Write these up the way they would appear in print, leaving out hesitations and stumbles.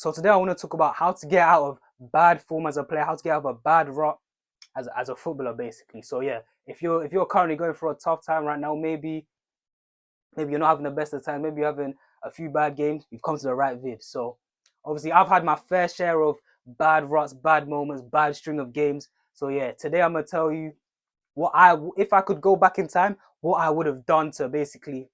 So today I want to talk about how to get out of bad form as a player, how to get out of a bad rut as a footballer, basically. So yeah, if you're currently going through a tough time right now, maybe you're not having the best of time, maybe you're having a few bad games, you've come to the right vid. So obviously I've had my fair share of bad ruts, bad moments, bad string of games. So yeah, today I'm gonna tell you if I could go back in time, what I would have done to basically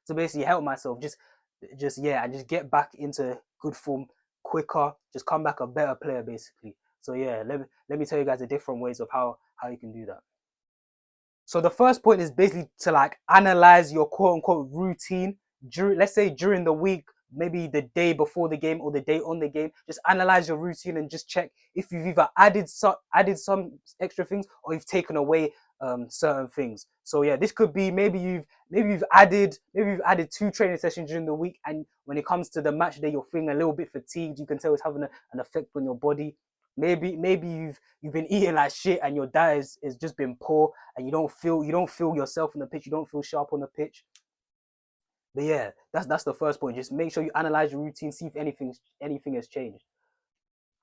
help myself, and just get back into good form quicker, just come back a better player, basically. So yeah, let me tell you guys the different ways of how you can do that. So the first point is basically to like analyze your quote unquote routine during, let's say during the week, maybe the day before the game or the day on the game. Just analyze your routine and just check if you've either added some extra things or you've taken away certain things. So yeah, this could be maybe you've added 2 training sessions during the week, and when it comes to the match day, you're feeling a little bit fatigued. You can tell it's having an effect on your body. Maybe you've been eating like shit and your diet is just been poor, and you don't feel yourself on the pitch, you don't feel sharp on the pitch. But yeah, that's the first point. Just make sure you analyze your routine, see if anything has changed.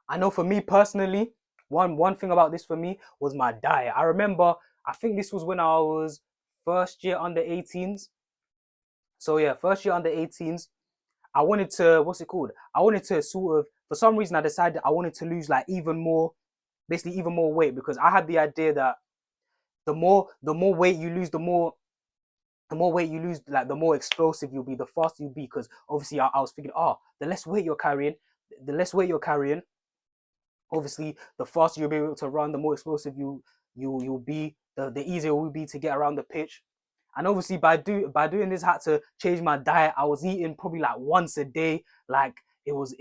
I know for me personally, one thing about this for me was my diet. I remember, I think this was when I was first year under 18s. So yeah, first year under 18s. I wanted to, what's it called? I wanted to sort of, for some reason I decided I wanted to lose like basically even more weight, because I had the idea that the more weight you lose, like the more explosive you'll be, the faster you'll be. Because obviously I was thinking, the less weight you're carrying, obviously the faster you'll be able to run, the more explosive you'll be, the easier it will be to get around the pitch. And obviously by doing this, I had to change my diet. I was eating probably like once a day. Like it was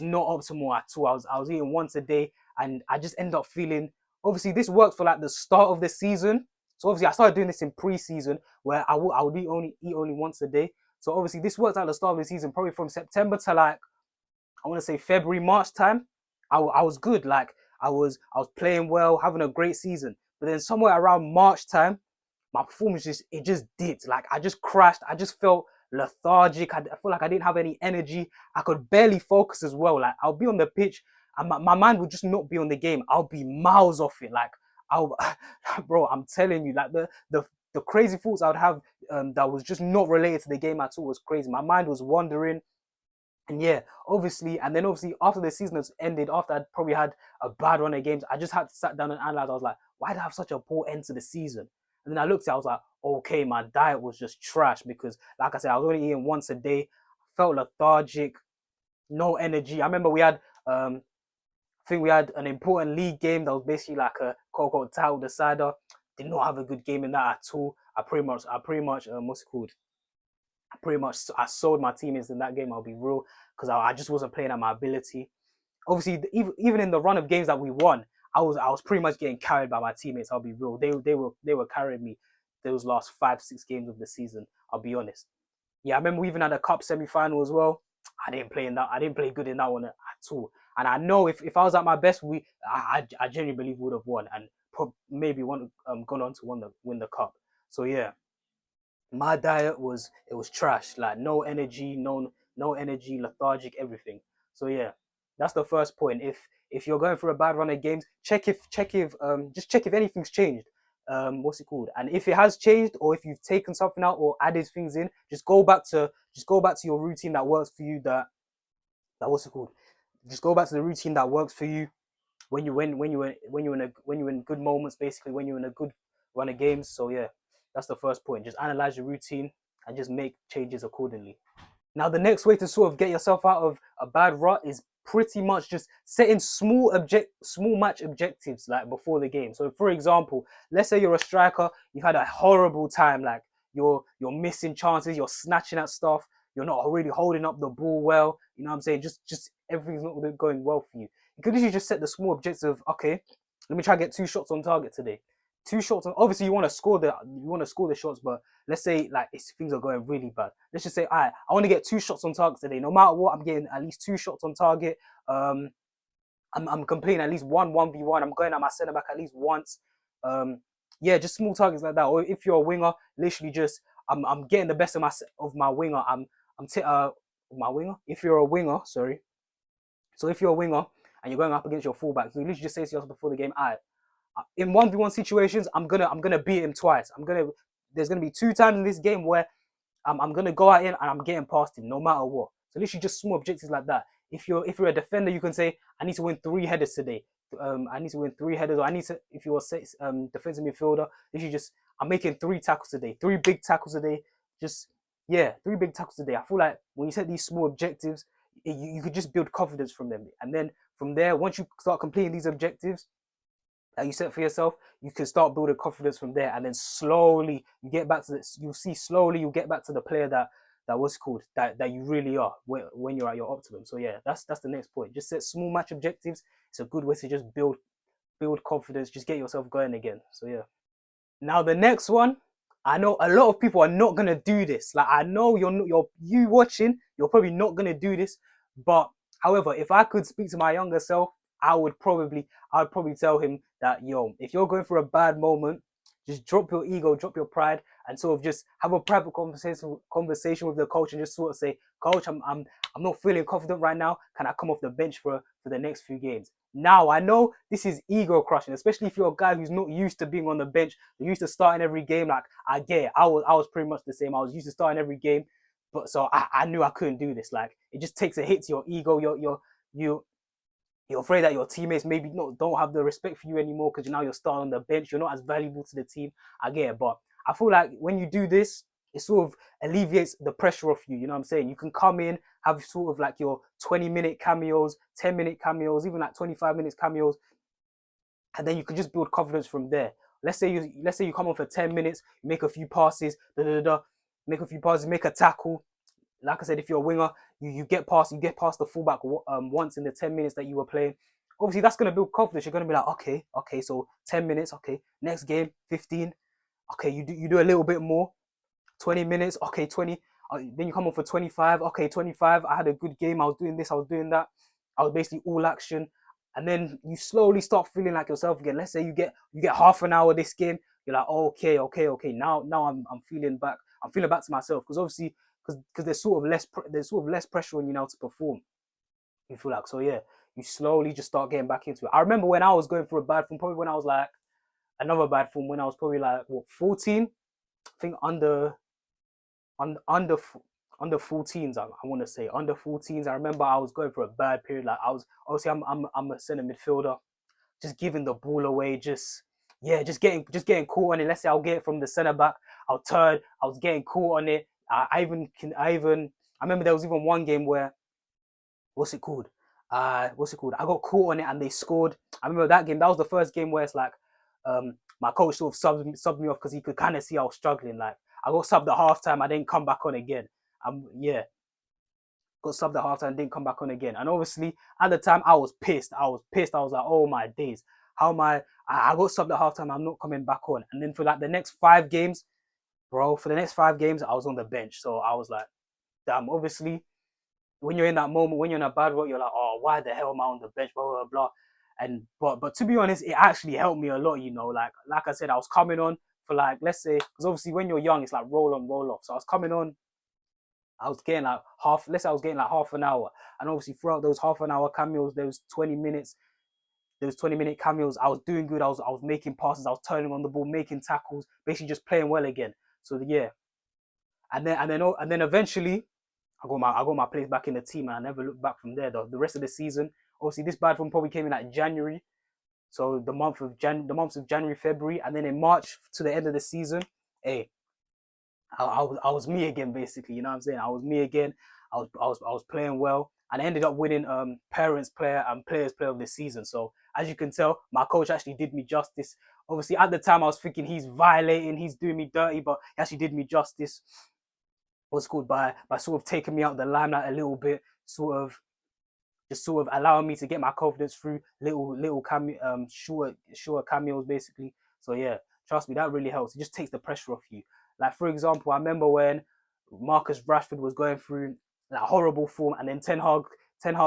not optimal at all. I was eating once a day, and I just ended up feeling, obviously this worked for like the start of the season. So obviously I started doing this in pre-season, where I would eat only once a day. So obviously this worked at the start of the season, probably from September to like, I want to say February, March time. I was good. Like I was playing well, having a great season. But then somewhere around March time, my performance just dipped. Like I just crashed. I just felt lethargic. I felt like I didn't have any energy. I could barely focus as well. Like I'll be on the pitch and my mind would just not be on the game. I'll be miles off it. Like I'll, bro, I'm telling you, like the crazy thoughts I would have, that was just not related to the game at all, was crazy. My mind was wandering. And yeah, obviously after the season has ended, after I'd probably had a bad run of games, I just had to sit down and analyze. I was like, why did I have such a poor end to the season? And then I looked at it, I was like, okay, my diet was just trash, because like I said, I was only eating once a day, felt lethargic, no energy. I remember I think we had an important league game that was basically like a quote unquote title decider. Did not have a good game in that at all. I pretty much what's it called? I sold my teammates in that game. I'll be real, because I just wasn't playing at my ability. Obviously, even in the run of games that we won, I was pretty much getting carried by my teammates. I'll be real. They were carrying me those last 5 6 games of the season. I'll be honest. Yeah, I remember we even had a cup semi final as well. I didn't play good in that one at all. And I know if I was at my best, I genuinely believe we would have won, and maybe gone on to win the cup. So yeah, my diet was trash. Like no energy, lethargic, everything. So yeah, that's the first point. If you're going through a bad run of games, check if anything's changed. What's it called? And if it has changed, or if you've taken something out or added things in, just go back to your routine that works for you. That what's it called? Just go back to the routine that works for you when you're in good moments, basically when you're in a good run of games. So yeah, that's the first point. Just analyze your routine and just make changes accordingly. Now the next way to sort of get yourself out of a bad rut is pretty much just setting small match objectives like before the game. So for example, let's say you're a striker, you've had a horrible time, like you're missing chances, you're snatching at stuff, you're not really holding up the ball well. You know what I'm saying? Just everything's not going well for you. You could literally just set the small objective of, okay, let me try and get 2 shots on target today. 2 shots on, obviously you want to score the shots, but let's say like things are going really bad. Let's just say, all right, I want to get 2 shots on target today. No matter what, I'm getting at least 2 shots on target. Um, I'm completing at least one v1. I'm going at my centre back at least once. Yeah, just small targets like that. Or if you're a winger, literally just I'm getting the best of my winger. I'm my winger. If you're a winger, sorry, So if you're a winger and you're going up against your fullback, you literally just say to yourself before the game, "Alright, in 1v1 situations, I'm gonna beat him twice. There's gonna be 2 times in this game where I'm gonna go out in and I'm getting past him no matter what." So literally just small objectives like that. If you're a defender, you can say, "I need to win 3 headers today. I need to win 3 headers," or I need to. If you're a defensive midfielder, literally just, "I'm making 3 tackles today, 3 big tackles today." Just, yeah, 3 big tackles today. I feel like when you set these small objectives, you could just build confidence from them, and then from there, once you start completing these objectives that you set for yourself, you can start building confidence from there, and then slowly you get back to this. You'll see slowly you'll get back to the player that was called that you really are when you're at your optimum. So yeah, that's the next point. Just set small match objectives. It's a good way to just build confidence. Just get yourself going again. So yeah. Now the next one, I know a lot of people are not gonna do this. Like, I know you watching, you're probably not gonna do this. But however, if I could speak to my younger self, I would probably tell him that, yo, if you're going through a bad moment, just drop your ego, drop your pride, and sort of just have a private conversation with the coach, and just sort of say, "Coach, I'm not feeling confident right now. Can I come off the bench for the next few games?" Now I know this is ego crushing, especially if you're a guy who's not used to being on the bench, used to starting every game. Like, I get it. I was pretty much the same. I was used to starting every game, but so I knew I couldn't do this. Like, it just takes a hit to your ego. You you're afraid that your teammates maybe don't have the respect for you anymore because now you're starting on the bench. You're not as valuable to the team. I get it, but I feel like when you do this, it sort of alleviates the pressure off you. You know what I'm saying? You can come in, have sort of like your 20-minute cameos, 10-minute cameos, even like 25 minutes cameos, and then you can just build confidence from there. Let's say you come on for 10 minutes, make a few passes, make a few passes, make a tackle. Like I said, if you're a winger, you get past the fullback once in the 10 minutes that you were playing. Obviously, that's gonna build confidence. You're gonna be like, okay, so 10 minutes, okay, next game, 15, okay, you do a little bit more, 20 minutes, okay, 20. Then you come on for 25, okay, 25. I had a good game. I was doing this, I was doing that. I was basically all action, and then you slowly start feeling like yourself again. Let's say you get half an hour this game. You're like, okay. Now I'm feeling back. I'm feeling back to myself, because obviously because there's sort of less pressure on you now to perform. You feel like, so yeah, you slowly just start getting back into it. I remember when I was going through a bad form, probably when I was like another bad form when I was probably like, what, 14. I think under 14s. I want to say under 14s. I remember I was going through a bad period. Like, I was obviously I'm a center midfielder, just giving the ball away, just getting caught on it. Let's say I'll get it from the center back, I'll turn, I was getting caught on it. I remember there was even one game where, what's it called? I got caught on it and they scored. I remember that game. That was the first game where it's like, my coach sort of subbed me off because he could kind of see I was struggling. Like, I got subbed at halftime. I didn't come back on again. Yeah, got subbed at halftime, didn't come back on again. And obviously, at the time, I was pissed. I was like, oh my days, how am I got subbed at halftime. I'm not coming back on. And then for like the next 5 games, bro, for the next 5 games, I was on the bench. So I was like, damn. Obviously, when you're in that moment, when you're in a bad rut, you're like, oh, why the hell am I on the bench? Blah blah blah. And but to be honest, it actually helped me a lot. Like I said, I was coming on for, like, let's say, because obviously when you're young, it's like roll on, roll off. So I was coming on. I was getting like half. Let's say I was getting like half an hour, and obviously throughout those half an hour cameos, there was 20 minutes. There was 20-minute cameos. I was doing good. I was making passes. I was turning on the ball, making tackles, basically just playing well again. So yeah, and then eventually, I got my place back in the team, and I never looked back from there. The rest of the season, obviously, this bad form probably came in like January. So the months of January, February, and then in March to the end of the season, hey, I was me again, basically. You know what I'm saying? I was me again. I was playing well, and I ended up winning Parents Player and Players Player of the season. So as you can tell, my coach actually did me justice. Obviously, at the time, I was thinking he's violating, he's doing me dirty, but he actually did me justice. What's called by sort of taking me out the limelight a little bit, sort of allowing me to get my confidence through little shorter cameos, basically. So yeah, trust me, that really helps. It just takes the pressure off you. Like, for example, I remember when Marcus Rashford was going through like horrible form, and then Ten Hag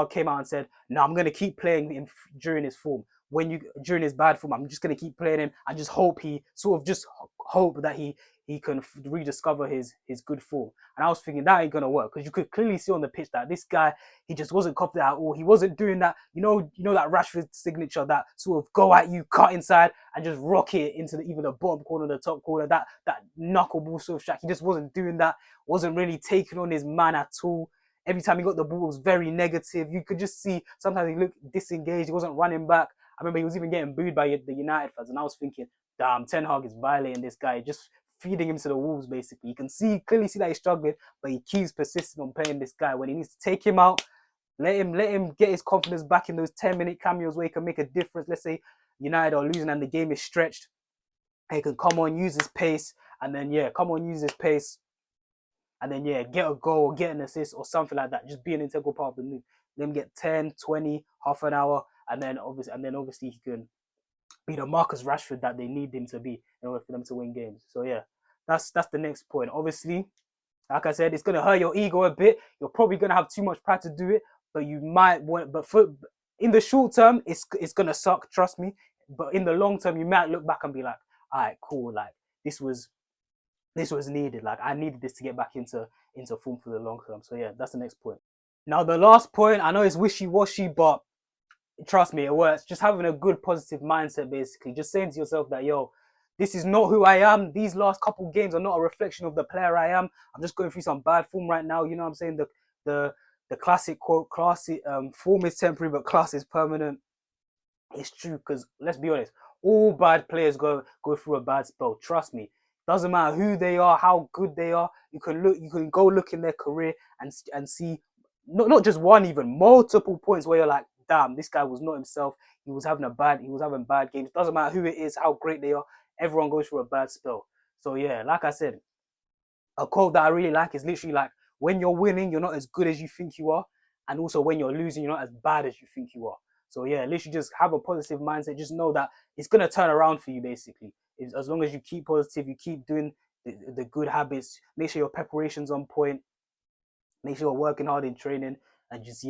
came out and said, "No, I'm gonna keep playing him during his form. During his bad form, I'm just gonna keep playing him and just hope he sort of just hope that he can rediscover his good form. And I was thinking that ain't gonna work because you could clearly see on the pitch that this guy, he just wasn't confident at all. He wasn't doing that, that Rashford signature, that sort of go at you, cut inside, and just rock it into either the bottom corner, the top corner, that knuckleball sort of shot. He just wasn't doing that. Wasn't really taking on his man at all. Every time he got the ball, it was very negative. You could just see sometimes he looked disengaged. He wasn't running back. I remember he was even getting booed by the United fans, and I was thinking, damn, Ten Hag is violating this guy, just feeding him to the wolves, basically. You can clearly see that he's struggling, but he keeps persisting on playing this guy when he needs to take him out. Let him get his confidence back in those 10-minute cameos where he can make a difference. Let's say United are losing and the game is stretched. He can come on, use his pace, and then use his pace, and then get a goal or get an assist or something like that. Just be an integral part of the move. Let him get 10, 20, half an hour, and then obviously he can be the Marcus Rashford that they need him to be in order for them to win games. So yeah, that's the next point. Obviously, like I said, it's gonna hurt your ego a bit. You're probably gonna have too much pride to do it, but you might want. But in the short term, it's gonna suck. Trust me. But in the long term, you might look back and be like, all right, cool. Like this was needed. Like I needed this to get back into form for the long term. So yeah, that's the next point. Now the last point, I know it's wishy-washy, but trust me, it works. Just having a good positive mindset, basically. Just saying to yourself that, yo, this is not who I am. These last couple games are not a reflection of the player I am. I'm just going through some bad form right now. You know what I'm saying? The classic quote, form is temporary, but class is permanent. It's true, because let's be honest, all bad players go through a bad spell. Trust me. Doesn't matter who they are, how good they are. You can go look in their career and see not just one, even multiple points where you're like, damn, this guy was not himself. He was having bad games. Doesn't matter who it is, how great they are. Everyone goes through a bad spell. So yeah, like I said, a quote that I really like is literally like, when you're winning, you're not as good as you think you are. And also when you're losing, you're not as bad as you think you are. So yeah, literally just have a positive mindset. Just know that it's going to turn around for you, basically. As long as you keep positive, you keep doing the good habits, make sure your preparation's on point, make sure you're working hard in training, and just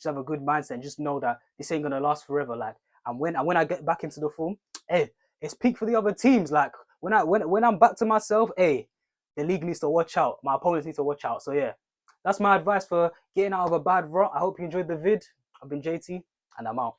have a good mindset and just know that this ain't going to last forever. Like, and when I get back into the form, hey, it's peak for the other teams. Like when I'm back to myself, hey, the league needs to watch out. My opponents need to watch out. So yeah, that's my advice for getting out of a bad rut. I hope you enjoyed the vid. I've been JT, and I'm out.